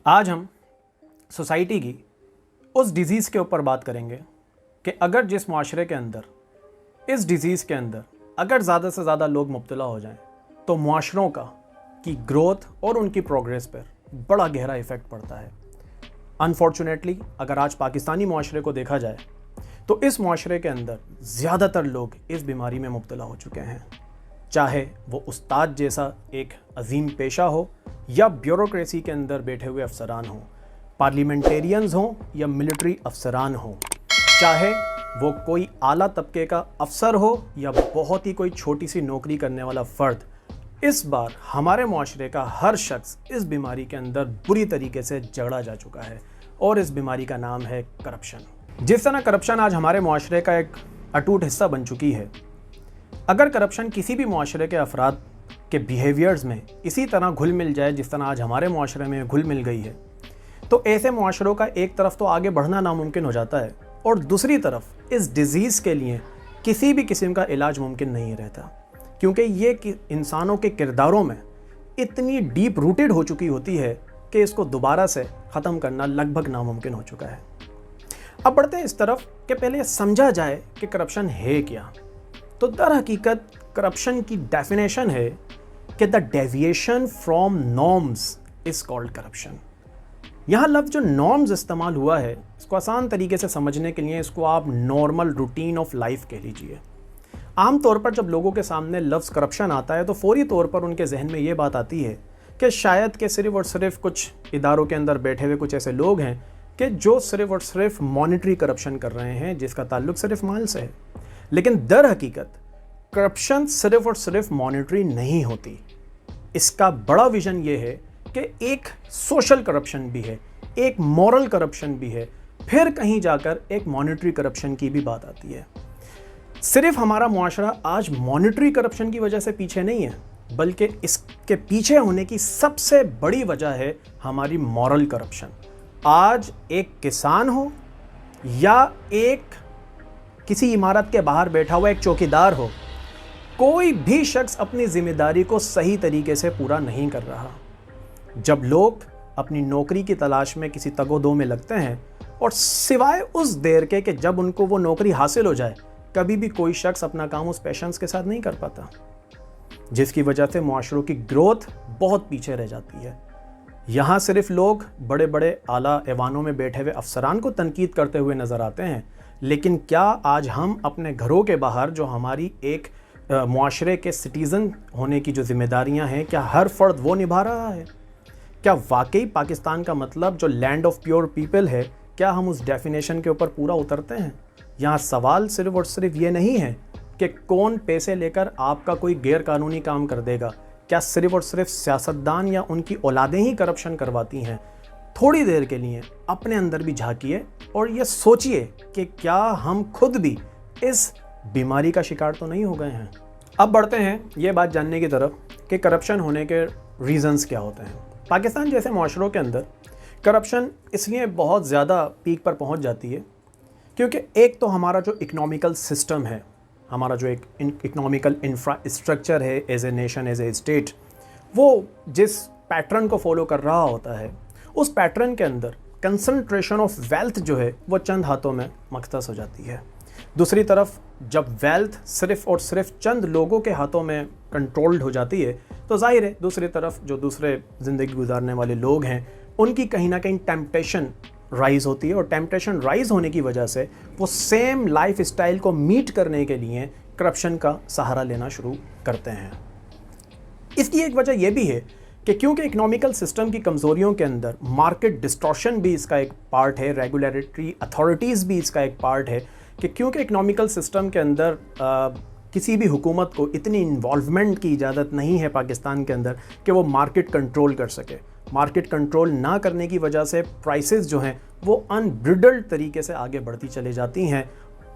आज हम सोसाइटी की उस डिज़ीज़ के ऊपर बात करेंगे कि अगर जिस माशरे के अंदर इस डिज़ीज़ के अंदर अगर ज़्यादा से ज़्यादा लोग मुब्तला हो जाएं तो माशरों की ग्रोथ और उनकी प्रोग्रेस पर बड़ा गहरा इफ़ेक्ट पड़ता है। अनफॉर्चुनेटली अगर आज पाकिस्तानी माशरे को देखा जाए तो इस माशरे के अंदर ज़्यादातर लोग इस बीमारी में मुब्तला हो चुके हैं, चाहे वो उस्ताद जैसा एक अजीम पेशा हो या ब्यूरोक्रेसी के अंदर बैठे हुए अफसरान हों, पार्लियामेंटेरियंस हों या मिलिट्री अफसरान हों, चाहे वो कोई आला तबके का अफसर हो या बहुत ही कोई छोटी सी नौकरी करने वाला फ़र्द। इस बार हमारे माशरे का हर शख्स इस बीमारी के अंदर बुरी तरीके से जकड़ा जा चुका है और इस बीमारी का नाम है करप्शन। जिस तरह करप्शन आज हमारे माशरे का एक अटूट हिस्सा बन चुकी है, अगर करप्शन किसी भी माशरे के अफराद के बिहेवियर्स में इसी तरह घुल मिल जाए जिस तरह आज हमारे माशरे में घुल मिल गई है, तो ऐसे माशरों का एक तरफ तो आगे बढ़ना नामुमकिन हो जाता है और दूसरी तरफ इस डिज़ीज़ के लिए किसी भी किस्म का इलाज मुमकिन नहीं रहता, क्योंकि ये इंसानों के किरदारों में इतनी डीप रूटेड हो चुकी होती है कि इसको दोबारा से ख़त्म करना लगभग नामुमकिन हो चुका है। अब बढ़ते हैं इस तरफ कि पहले समझा जाए कि करप्शन है क्या। तो दर हकीकत करप्शन की डेफिनेशन है कि the deviation from norms is called corruption. यहाँ लफ्ज़ जो नॉर्म्स इस्तेमाल हुआ है, इसको आसान तरीके से समझने के लिए इसको आप नॉर्मल रूटीन ऑफ लाइफ कह लीजिए। आम तौर पर जब लोगों के सामने लफ्ज़ करप्शन आता है तो फौरी तौर पर उनके जहन में ये बात आती है कि शायद कि सिर्फ़ और सिर्फ कुछ इदारों के अंदर बैठे हुए कुछ ऐसे लोग हैं कि जो सिर्फ़ और सिर्फ मॉनेटरी करप्शन कर रहे हैं, जिसका ताल्लुक सिर्फ माल से है। लेकिन दर हकीकत करप्शन सिर्फ और सिर्फ मॉनेटरी नहीं होती। इसका बड़ा विजन ये है कि एक सोशल करप्शन भी है, एक मॉरल करप्शन भी है, फिर कहीं जाकर एक मॉनेटरी करप्शन की भी बात आती है। सिर्फ हमारा मुआशरा आज मॉनेटरी करप्शन की वजह से पीछे नहीं है, बल्कि इसके पीछे होने की सबसे बड़ी वजह है हमारी मॉरल करप्शन। आज एक किसान हो या एक किसी इमारत के बाहर बैठा हुआ एक चौकीदार हो, कोई भी शख्स अपनी जिम्मेदारी को सही तरीके से पूरा नहीं कर रहा। जब लोग अपनी नौकरी की तलाश में किसी तगोदो में लगते हैं और सिवाय उस देर के कि जब उनको वो नौकरी हासिल हो जाए, कभी भी कोई शख्स अपना काम उस पैशंस के साथ नहीं कर पाता, जिसकी वजह से मुआशरों की ग्रोथ बहुत पीछे रह जाती है। यहाँ सिर्फ लोग बड़े बड़े आला ऐवानों में बैठे हुए अफसरान को तनकीद करते हुए नज़र आते हैं, लेकिन क्या आज हम अपने घरों के बाहर जो हमारी एक मुआशरे के सिटीज़न होने की जो जिम्मेदारियाँ हैं, क्या हर फर्द वो निभा रहा है? क्या वाकई पाकिस्तान का मतलब जो लैंड ऑफ प्योर पीपल है, क्या हम उस डेफिनेशन के ऊपर पूरा उतरते हैं? यहाँ सवाल सिर्फ और सिर्फ ये नहीं है कि कौन पैसे लेकर आपका कोई गैर कानूनी काम कर देगा। क्या सिर्फ और सिर्फ सियासतदान या उनकी औलादें ही करप्शन करवाती हैं? थोड़ी देर के लिए अपने अंदर भी झांकिए और ये सोचिए कि क्या हम खुद भी इस बीमारी का शिकार तो नहीं हो गए हैं। अब बढ़ते हैं ये बात जानने की तरफ कि करप्शन होने के रीज़न्स क्या होते हैं। पाकिस्तान जैसे माशरों के अंदर करप्शन इसलिए बहुत ज़्यादा पीक पर पहुंच जाती है क्योंकि एक तो हमारा जो इकनॉमिकल सिस्टम है, हमारा जो एक इकनॉमिकल इंफ्रास्ट्रक्चर है as a nation, as a state, वो जिस पैटर्न को फॉलो कर रहा होता है, उस पैटर्न के अंदर कंसंट्रेशन ऑफ वेल्थ जो है वो चंद हाथों में मख्तस हो जाती है। दूसरी तरफ जब वेल्थ सिर्फ और सिर्फ चंद लोगों के हाथों में कंट्रोल्ड हो जाती है तो जाहिर है दूसरी तरफ जो दूसरे ज़िंदगी गुजारने वाले लोग हैं उनकी कहीं ना कहीं टेम्पटेशन राइज़ होती है और टेम्पटेशन राइज़ होने की वजह से वो सेम लाइफ स्टाइल को मीट करने के लिए करप्शन का सहारा लेना शुरू करते हैं। इसकी एक वजह यह भी है कि क्योंकि इकोनॉमिकल सिस्टम की कमज़ोरियों के अंदर मार्केट डिस्टॉर्शन भी इसका एक पार्ट है, रेगुलेटरी अथॉरिटीज़ भी इसका एक पार्ट है कि क्योंकि इकोनॉमिकल सिस्टम के अंदर किसी भी हुकूमत को इतनी इन्वॉल्वमेंट की इजाज़त नहीं है पाकिस्तान के अंदर कि वो मार्केट कंट्रोल कर सके। मार्केट कंट्रोल ना करने की वजह से प्राइसेस जो हैं वो अनब्रिडल्ड तरीके से आगे बढ़ती चली जाती हैं।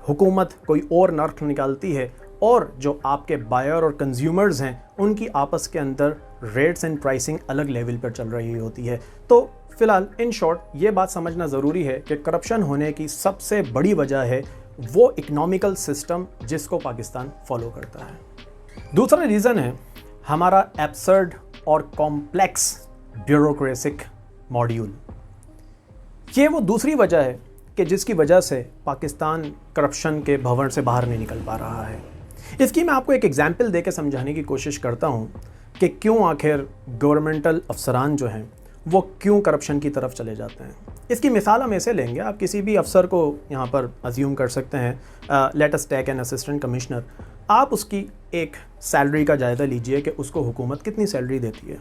हुकूमत कोई और नर्ख निकालती है और जो आपके बायर और कंज्यूमर्स हैं उनकी आपस के अंदर रेट्स एंड प्राइसिंग अलग लेवल पर चल रही होती है। तो फ़िलहाल इन शॉर्ट ये बात समझना ज़रूरी है कि करप्शन होने की सबसे बड़ी वजह है वो इकोनॉमिकल सिस्टम जिसको पाकिस्तान फॉलो करता है। दूसरा रीज़न है हमारा एब्सर्ड और कॉम्प्लेक्स ब्यूरोक्रेसिक मॉड्यूल। ये वो दूसरी वजह है कि जिसकी वजह से पाकिस्तान करप्शन के भंवर से बाहर नहीं निकल पा रहा है। इसकी मैं आपको एक एग्जाम्पल दे के समझाने की कोशिश करता हूँ कि क्यों आखिर गवर्नमेंटल अफसरान जो हैं वो क्यों करप्शन की तरफ चले जाते हैं। इसकी मिसाल हम ऐसे लेंगे, आप किसी भी अफसर को यहाँ पर अज्यूम कर सकते हैं, let us take an assistant commissioner. आप उसकी एक सैलरी का जायज़ा लीजिए कि उसको हुकूमत कितनी सैलरी देती है,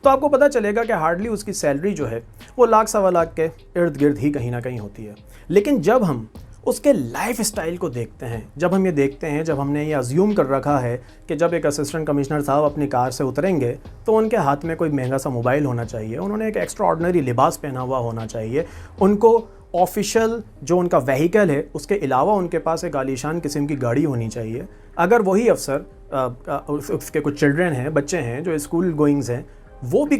तो आपको पता चलेगा कि हार्डली उसकी सैलरी जो है वो लाख सवा लाख के इर्द गिर्द ही कहीं ना कहीं होती है। लेकिन जब हम उसके लाइफ स्टाइल को देखते हैं, जब हम ये देखते हैं, जब हमने ये अज्यूम कर रखा है कि जब एक असिस्टेंट कमिश्नर साहब अपनी कार से उतरेंगे तो उनके हाथ में कोई महंगा सा मोबाइल होना चाहिए, उन्होंने एक एक्स्ट्रा ऑर्डिनरी लिबास पहना हुआ होना चाहिए, उनको ऑफिशियल जो उनका व्हीकल है उसके अलावा उनके पास एक आलीशान किस्म की गाड़ी होनी चाहिए। अगर वही अफसर उसके कुछ चिल्ड्रन हैं, बच्चे हैं जो स्कूल गोइंग्स हैं, वो भी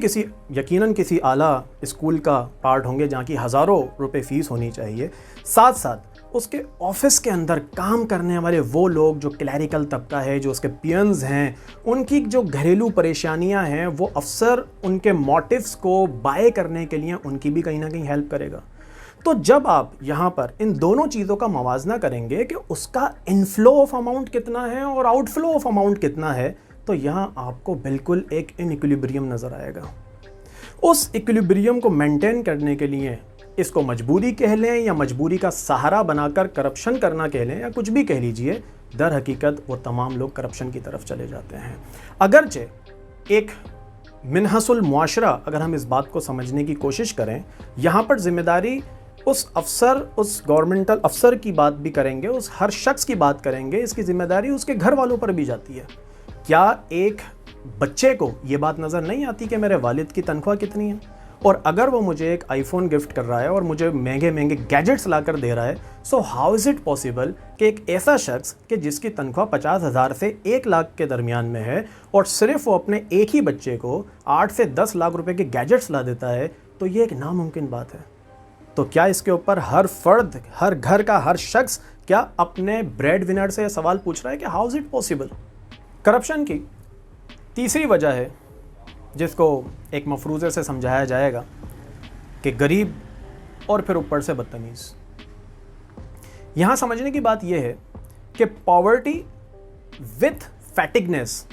यकीनन किसी आला स्कूल का पार्ट होंगे जहाँ की हज़ारों रुपए फ़ीस होनी चाहिए। साथ साथ उसके ऑफिस के अंदर काम करने वाले वो लोग जो क्लैरिकल तबका है, जो उसके पियन्स हैं, उनकी जो घरेलू परेशानियां हैं, वो अफसर उनके मोटिव्स को बाय करने के लिए उनकी भी कहीं ना कहीं हेल्प करेगा। तो जब आप यहाँ पर इन दोनों चीज़ों का मवाजना करेंगे कि उसका इनफ्लो ऑफ अमाउंट कितना है और आउटफ्लो ऑफ अमाउंट कितना है, तो यहाँ आपको बिल्कुल एक इनइक्विलिब्रियम नज़र आएगा। उस इक्विलिब्रियम को मेंटेन करने के लिए, इसको मजबूरी कह लें या मजबूरी का सहारा बनाकर करप्शन करना कह लें या कुछ भी कह लीजिए, दर हकीकत वो तमाम लोग करप्शन की तरफ चले जाते हैं। अगरचे एक मिनहसुल मुआशरा अगर हम इस बात को समझने की कोशिश करें, यहाँ पर जिम्मेदारी उस अफसर, उस गवर्नमेंटल अफसर की बात भी करेंगे, उस हर शख्स की बात करेंगे, इसकी जिम्मेदारी उसके घर वालों पर भी जाती है। क्या एक बच्चे को ये बात नज़र नहीं आती कि मेरे वालिद की तनख्वाह कितनी है, और अगर वो मुझे एक आईफोन गिफ्ट कर रहा है और मुझे महंगे महंगे गैजेट्स लाकर दे रहा है, so how is it possible कि एक ऐसा शख्स कि जिसकी तनख्वाह 50,000 से 1 लाख के दरमियान में है और सिर्फ वो अपने एक ही बच्चे को 8 से 10 लाख रुपए के गैजेट्स ला देता है, तो ये एक नामुमकिन बात है। तो क्या इसके ऊपर हर फर्द, हर घर का हर शख्स क्या अपने ब्रेड विनर से सवाल पूछ रहा है कि how is it possible? Corruption की तीसरी वजह है जिसको एक मफरूज़े से समझाया जाएगा कि गरीब और फिर ऊपर से बदतमीज़। यहाँ समझने की बात यह है कि पॉवर्टी विथ फैटिगनेस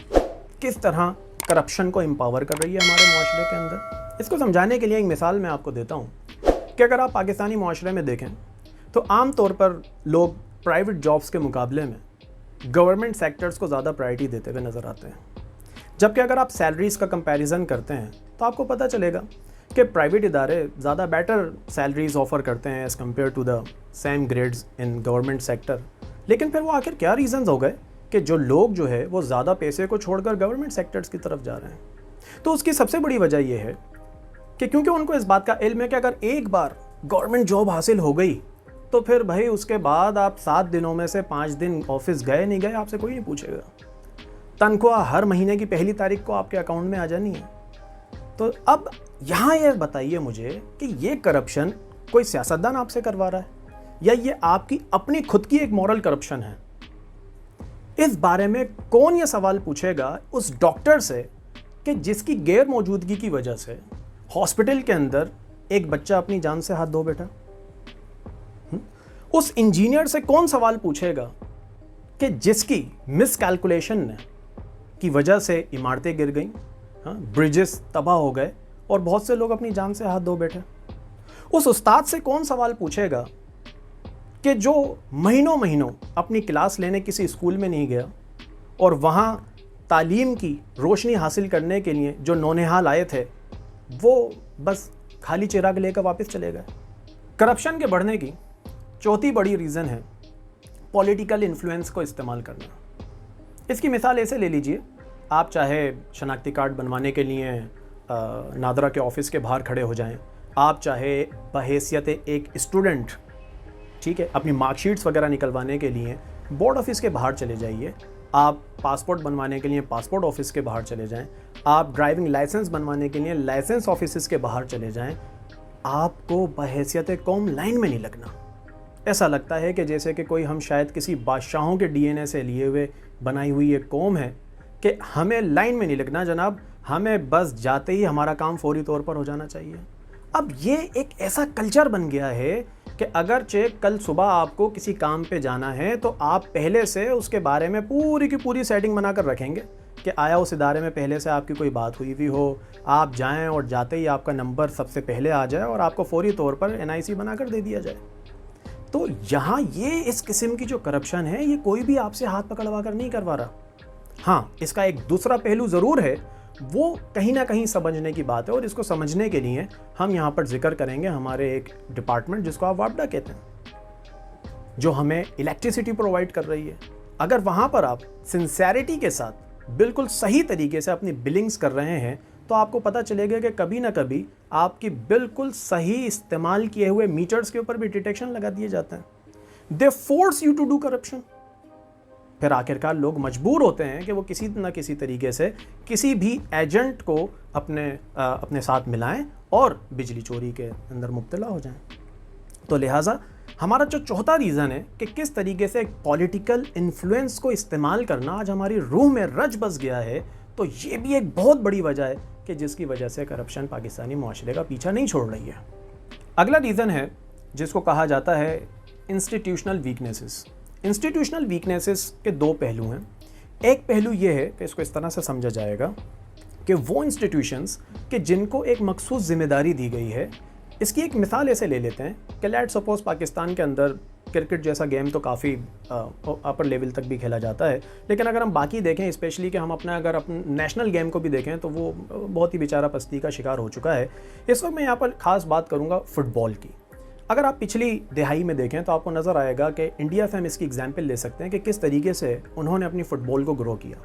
किस तरह करप्शन को एम्पावर कर रही है हमारे मुआशरे के अंदर। इसको समझाने के लिए एक मिसाल मैं आपको देता हूँ कि अगर आप पाकिस्तानी मुआशरे में देखें तो आम तौर पर लोग प्राइवेट जॉब्स के मुकाबले में गवर्नमेंट सेक्टर्स को ज़्यादा प्रायोरिटी देते हुए नज़र आते हैं। जबकि अगर आप सैलरीज़ का कंपैरिजन करते हैं तो आपको पता चलेगा कि प्राइवेट इदारे ज़्यादा बेटर सैलरीज़ ऑफ़र करते हैं as compare to the same grades in government sector. लेकिन फिर वो आखिर क्या रीज़न्स हो गए कि जो लोग जो है वो ज़्यादा पैसे को छोड़कर गवर्नमेंट सेक्टर्स की तरफ जा रहे हैं? तो उसकी सबसे बड़ी वजह यह है कि क्योंकि उनको इस बात का इल्म है कि अगर एक बार गवर्नमेंट जॉब हासिल हो गई तो फिर भाई उसके बाद आप 7 दिनों में से 5 दिन ऑफिस गए नहीं गए आपसे कोई नहीं पूछेगा। तनख्वाह हर महीने की पहली तारीख को आपके अकाउंट में आ जानी है। तो अब यहाँ ये बताइए मुझे कि ये करप्शन कोई सियासतदान आपसे करवा रहा है या ये आपकी अपनी खुद की एक मॉरल करप्शन है? इस बारे में कौन ये सवाल पूछेगा उस डॉक्टर से कि जिसकी गैर मौजूदगी की वजह से हॉस्पिटल के अंदर एक बच्चा अपनी जान से हाथ धो बैठा? उस इंजीनियर से कौन सवाल पूछेगा कि जिसकी मिसकैलकुलेशन की वजह से इमारतें गिर गईं, ब्रिजेस तबाह हो गए और बहुत से लोग अपनी जान से हाथ धो बैठे? उस उस्ताद से कौन सवाल पूछेगा कि जो महीनों महीनों अपनी क्लास लेने किसी स्कूल में नहीं गया और वहाँ तालीम की रोशनी हासिल करने के लिए जो नौनिहाल आए थे वो बस खाली चिराग लेकर वापस चले गए? करप्शन के बढ़ने की चौथी बड़ी रीज़न है पॉलिटिकल इन्फ्लुएंस को इस्तेमाल करना। इसकी मिसाल ऐसे ले लीजिए, आप चाहे शनाख्ती कार्ड बनवाने के लिए नादरा के ऑफिस के बाहर खड़े हो जाएं, आप चाहे बहैसियत एक स्टूडेंट, ठीक है, अपनी मार्कशीट्स वगैरह निकलवाने के लिए बोर्ड ऑफिस के बाहर चले जाइए, आप पासपोर्ट बनवाने के लिए पासपोर्ट ऑफिस के बाहर चले जाएं, आप ड्राइविंग लाइसेंस बनवाने के लिए लाइसेंस ऑफिस के बाहर चले जाएं, आपको बहैसियत कौम लाइन में नहीं लगना। ऐसा लगता है कि जैसे कि कोई हम शायद किसी बादशाहों के DNA से लिए हुए बनाई हुई एक कौम है कि हमें लाइन में नहीं लगना जनाब, हमें बस जाते ही हमारा काम फौरी तौर पर हो जाना चाहिए। اب یہ ایک ایسا کلچر بن گیا ہے کہ اگرچہ کل صبح آپ کو کسی کام پہ جانا ہے تو آپ پہلے سے اس کے بارے میں پوری کی پوری سیٹنگ بنا کر رکھیں گے کہ آیا اس ادارے میں پہلے سے آپ کی کوئی بات ہوئی ہوئی ہو، آپ جائیں اور جاتے ہی آپ کا نمبر سب سے پہلے آ جائے اور آپ کو فوری طور پر NIC بنا کر دے دیا جائے۔ تو یہاں یہ اس قسم کی جو کرپشن ہے یہ کوئی بھی آپ سے ہاتھ پکڑوا کر نہیں کروا رہا۔ ہاں، اس کا ایک دوسرا پہلو ضرور ہے، وہ کہیں نہ کہیں سمجھنے کی بات ہے، اور اس کو سمجھنے کے لیے ہم یہاں پر ذکر کریں گے ہمارے ایک ڈپارٹمنٹ جس کو آپ واپڈا کہتے ہیں، جو ہمیں الیکٹریسٹی پرووائڈ کر رہی ہے۔ اگر وہاں پر آپ سنسیریٹی کے ساتھ بالکل صحیح طریقے سے اپنی بلنگز کر رہے ہیں تو آپ کو پتہ چلے گا کہ کبھی نہ کبھی آپ کی بالکل صحیح استعمال کیے ہوئے میٹرز کے اوپر بھی ڈیٹیکشن لگا دیے جاتے ہیں۔ They force you to do corruption. پھر آخرکار لوگ مجبور ہوتے ہیں کہ وہ کسی نہ کسی طریقے سے کسی بھی ایجنٹ کو اپنے ساتھ ملائیں اور بجلی چوری کے اندر مبتلا ہو جائیں۔ تو لہٰذا ہمارا جو چوتھا ریزن ہے کہ کس طریقے سے ایک پولیٹیکل انفلوئنس کو استعمال کرنا آج ہماری روح میں رچ بس گیا ہے، تو یہ بھی ایک بہت بڑی وجہ ہے کہ جس کی وجہ سے کرپشن پاکستانی معاشرے کا پیچھا نہیں چھوڑ رہی ہے۔ اگلا ریزن ہے جس کو کہا جاتا ہے انسٹیٹیوشنل ویکنیسز۔ انسٹیٹیوشنل ویکنیسز کے دو پہلو ہیں۔ ایک پہلو یہ ہے کہ اس کو اس طرح سے سمجھا جائے گا کہ وہ انسٹیٹیوشنز کہ جن کو ایک مخصوص ذمہ داری دی گئی ہے، اس کی ایک مثال ایسے لے لیتے ہیں کہ لیٹ سپوز پاکستان کے اندر کرکٹ جیسا گیم تو کافی اپر لیول تک بھی کھیلا جاتا ہے، لیکن اگر ہم باقی دیکھیں، اسپیشلی کہ ہم اگر اپنے نیشنل گیم کو بھی دیکھیں تو وہ بہت ہی بیچارہ پستی کا شکار ہو چکا ہے۔ اس وقت میں یہاں پر خاص بات کروں گا فٹ بال کی۔ اگر آپ پچھلی دہائی میں دیکھیں تو آپ کو نظر آئے گا کہ انڈیا سے ہم اس کی ایگزامپل لے سکتے ہیں کہ کس طریقے سے انہوں نے اپنی فٹ بال کو گرو کیا۔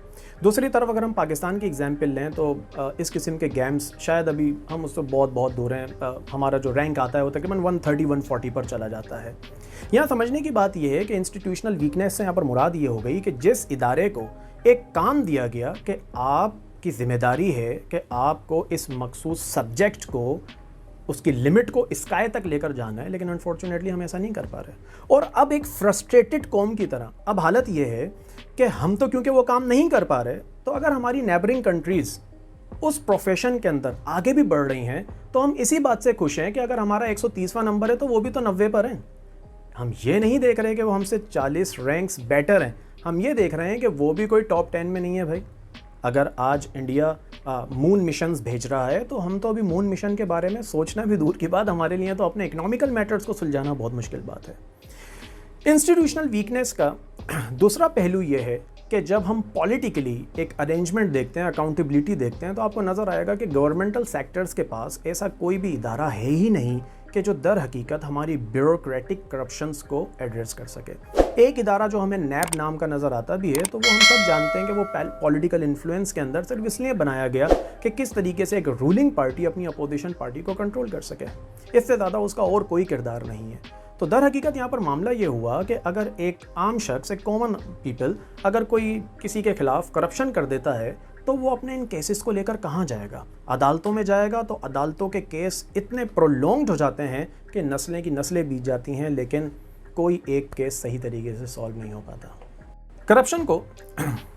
دوسری طرف اگر ہم پاکستان کی ایگزامپل لیں تو اس قسم کے گیمز شاید ابھی ہم اس سے بہت دور ہیں۔ ہمارا جو رینک آتا ہے وہ تقریباً 130 140 پر چلا جاتا ہے۔ یہاں سمجھنے کی بات یہ ہے کہ انسٹیٹیوشنل ویکنیس سے یہاں پر مراد یہ ہو گئی کہ جس ادارے کو ایک کام دیا گیا کہ آپ کی ذمہ داری ہے کہ آپ کو اس مخصوص سبجیکٹ کو، اس کی لمٹ کو اسکائی تک لے کر جانا ہے، لیکن انفارچونیٹلی ہم ایسا نہیں کر پا رہے۔ اور اب ایک فرسٹریٹڈ قوم کی طرح اب حالت یہ ہے کہ ہم تو کیونکہ وہ کام نہیں کر پا رہے، تو اگر ہماری نیبرنگ کنٹریز اس پروفیشن کے اندر آگے بھی بڑھ رہی ہیں تو ہم اسی بات سے خوش ہیں کہ اگر ہمارا 130واں نمبر ہے تو وہ بھی تو 90 پر ہیں۔ ہم یہ نہیں دیکھ رہے کہ وہ ہم سے 40 رینکس بیٹر ہیں، ہم یہ دیکھ رہے ہیں کہ وہ بھی کوئی ٹاپ 10 میں نہیں ہے۔ بھائی اگر آج انڈیا مون مشنز بھیج رہا ہے تو ہم تو ابھی مون مشن کے بارے میں سوچنا بھی دور کی بات، ہمارے لیے تو اپنے اکنامیکل میٹرز کو سلجھانا بہت مشکل بات ہے۔ انسٹیٹیوشنل ویکنیس کا دوسرا پہلو یہ ہے کہ جب ہم پولیٹیکلی ایک ارینجمنٹ دیکھتے ہیں، اکاؤنٹیبلٹی دیکھتے ہیں، تو آپ کو نظر آئے گا کہ گورنمنٹل سیکٹرز کے پاس ایسا کوئی بھی ادارہ ہے ہی نہیں کہ جو در حقیقت ہماری بیوروکریٹک کرپشنز کو ایڈریس کر سکے۔ ایک ادارہ جو ہمیں نیب نام کا نظر آتا بھی ہے تو وہ ہم سب جانتے ہیں کہ وہ پولیٹیکل انفلوئنس کے اندر صرف اس لیے بنایا گیا کہ کس طریقے سے ایک رولنگ پارٹی اپنی اپوزیشن پارٹی کو کنٹرول کر سکے، اس سے زیادہ اس کا اور کوئی کردار نہیں ہے۔ تو در حقیقت یہاں پر معاملہ یہ ہوا کہ اگر ایک عام شخص، ایک کامن پیپل اگر کوئی کسی کے خلاف کرپشن کر دیتا ہے تو وہ اپنے ان کیسز کو لے کر کہاں جائے گا؟ عدالتوں میں جائے گا، تو عدالتوں کے کیس اتنے پرولونگڈ ہو جاتے ہیں کہ نسلیں کی نسلیں بیت جاتی ہیں، لیکن کوئی ایک کیس صحیح طریقے سے سالو نہیں ہو پاتا۔ کرپشن کو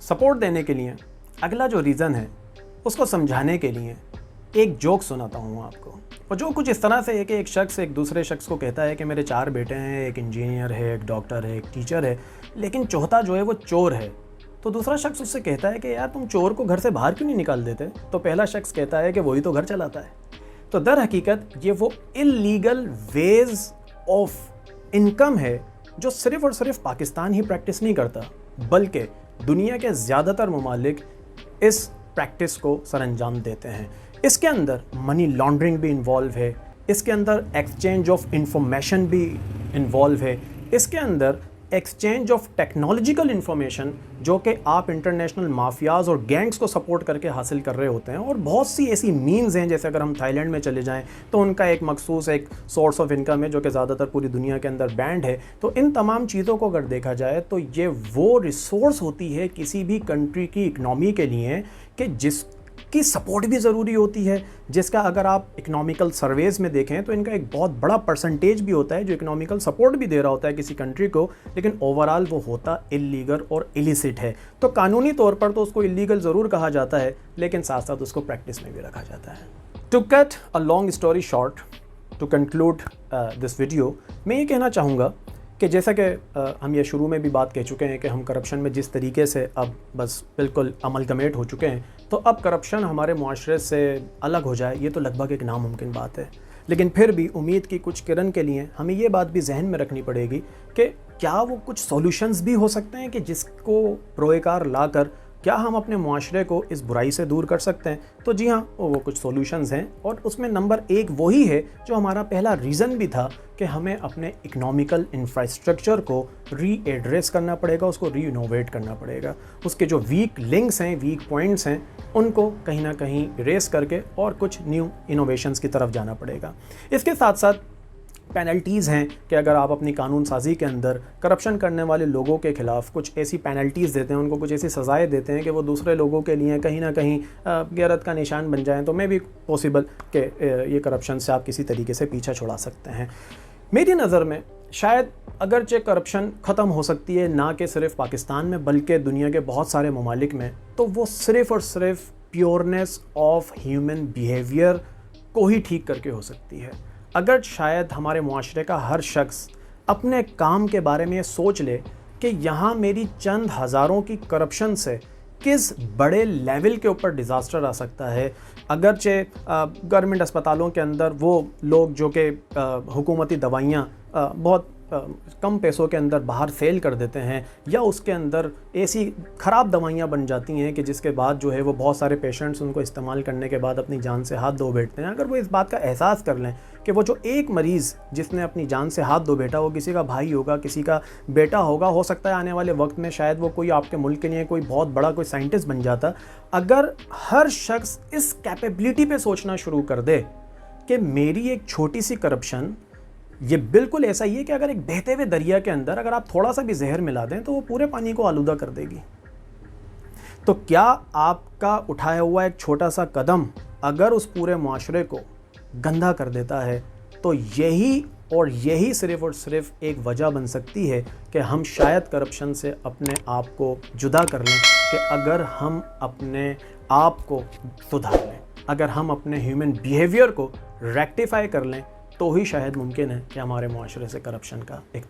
سپورٹ دینے کے لیے اگلا جو ریزن ہے اس کو سمجھانے کے لیے ایک جوک سناتا ہوں آپ کو، اور جو کچھ اس طرح سے ہے کہ ایک شخص ایک دوسرے شخص کو کہتا ہے کہ میرے 4 بیٹے ہیں، ایک انجینئر ہے، ایک ڈاکٹر ہے، ایک ٹیچر ہے، لیکن چوتھا جو ہے وہ چور ہے۔ تو دوسرا شخص اس سے کہتا ہے کہ یار تم چور کو گھر سے باہر کیوں نہیں نکال دیتے؟ تو پہلا شخص کہتا ہے کہ وہی تو گھر چلاتا ہے۔ تو در حقیقت یہ وہ اللیگل ویز آف انکم ہے جو صرف اور صرف پاکستان ہی پریکٹس نہیں کرتا، بلکہ دنیا کے زیادہ تر ممالک اس پریکٹس کو سر انجام دیتے ہیں۔ اس کے اندر منی لانڈرنگ بھی انوالو ہے، اس کے اندر ایکسچینج آف انفارمیشن بھی انوالو ہے، اس کے اندر ایکسچینج آف ٹیکنالوجیکل انفارمیشن جو کہ آپ انٹرنیشنل مافیاز اور گینگز کو سپورٹ کر کے حاصل کر رہے ہوتے ہیں، اور بہت سی ایسی مینز ہیں، جیسے اگر ہم تھائی لینڈ میں چلے جائیں تو ان کا ایک مخصوص ایک سورس آف انکم ہے جو کہ زیادہ تر پوری دنیا کے اندر بینڈ ہے۔ تو ان تمام چیزوں کو اگر دیکھا جائے تو یہ وہ ریسورس ہوتی ہے کسی بھی کنٹری کی اکنامی کے لیے کہ جس کی سپورٹ بھی ضروری ہوتی ہے، جس کا اگر آپ اکنامیکل سرویز میں دیکھیں تو ان کا ایک بہت بڑا پرسنٹیج بھی ہوتا ہے جو اکنامیکل سپورٹ بھی دے رہا ہوتا ہے کسی کنٹری کو، لیکن اوورال وہ ہوتا اللیگل اور ایلیسٹ ہے۔ تو قانونی طور پر تو اس کو اللیگل ضرور کہا جاتا ہے، لیکن ساتھ ساتھ اس کو پریکٹس میں بھی رکھا جاتا ہے۔ To cut a long story short, to conclude this video, मैं ये कहना चाहूँगा कि जैसा कि हम ये शुरू में भी बात कह चुके हैं कि हम करप्शन में जिस तरीके से अब बस बिल्कुल अमलगमेट हो चुके हैं, तो अब करप्शन हमारे मुआशरे से अलग हो जाए ये तो लगभग एक नामुमकिन बात है। लेकिन फिर भी उम्मीद की कुछ किरण के लिए हमें ये बात भी जहन में रखनी पड़ेगी कि क्या वो कुछ सॉल्यूशंस भी हो सकते हैं कि जिसको प्रोएकार लाकर क्या हम अपने मुआशरे को इस बुराई से दूर कर सकते हैं। तो जी हाँ, वो कुछ सॉल्यूशंस हैं और उसमें नंबर 1 वही है जो हमारा पहला रीज़न भी था कि हमें अपने इकोनॉमिकल इंफ्रास्ट्रक्चर को रीएड्रेस करना पड़ेगा, उसको रीइनोवेट करना पड़ेगा। उसके जो वीक लिंक्स हैं, वीक पॉइंट्स हैं, उनको कहीं ना कहीं इरेज करके और कुछ न्यू इनोवेशंस की तरफ जाना पड़ेगा। इसके साथ साथ पेनल्टीज़ हैं कि अगर आप अपनी कानून साजी के अंदर करप्शन करने वाले लोगों के ख़िलाफ़ कुछ ऐसी पेनल्टीज़ देते हैं, उनको कुछ ऐसी सज़ाएं देते हैं कि वो दूसरे लोगों के लिए कहीं ना कहीं गैरत का निशान बन जाएं, तो मैं भी पॉसिबल कि ये करप्शन से आप किसी तरीके से पीछा छुड़ा सकते हैं। मेरी नज़र में शायद अगरचे करप्शन ख़त्म हो सकती है ना कि सिर्फ पाकिस्तान में बल्कि दुनिया के बहुत सारे ममालिक में, तो वो सिर्फ़ और सिर्फ प्योरनेस ऑफ ह्यूमन बिहेवियर को ही ठीक करके हो सकती है। अगर शायद हमारे मुआशरे का हर शख्स अपने काम के बारे में ये सोच ले कि यहाँ मेरी चंद हज़ारों की करप्शन से किस बड़े लेवल के ऊपर डिज़ास्टर आ सकता है। अगरचे गवर्नमेंट अस्पतालों के अंदर वो लोग जो कि हुकूमती दवाइयाँ बहुत कम पैसों के अंदर बाहर सेल कर देते हैं, या उसके अंदर ऐसी ख़राब दवाइयाँ बन जाती हैं कि जिसके बाद जो है वो बहुत सारे पेशेंट्स उनको इस्तेमाल करने के बाद अपनी जान से हाथ धो बैठते हैं। अगर वो इस बात का एहसास कर लें कि वो जो एक मरीज़ जिसने अपनी जान से हाथ धो बैठा वो किसी का भाई होगा, किसी का बेटा होगा, हो सकता है आने वाले वक्त में शायद वो कोई आपके मुल्क के लिए कोई बहुत बड़ा कोई साइंटिस्ट बन जाता। अगर हर शख्स इस कैपेबिलिटी पे सोचना शुरू कर दे कि मेरी एक छोटी सी करप्शन, ये बिल्कुल ऐसा ही है कि अगर एक बहते हुए दरिया के अंदर अगर आप थोड़ा सा भी जहर मिला दें तो वो पूरे पानी को आलूदा कर देगी। तो क्या आपका उठाया हुआ एक छोटा सा कदम अगर उस पूरे मुआशरे को गंदा कर देता है, तो यही सिर्फ़ और सिर्फ एक वजह बन सकती है कि हम शायद करप्शन से अपने आप को जुदा कर लें, कि अगर हम अपने आप को सुधार लें, अगर हम अपने ह्यूमन बिहेवियर को रेक्टिफाई कर लें, तो ही शायद मुमकिन है कि हमारे मुआशरे से करप्शन का एक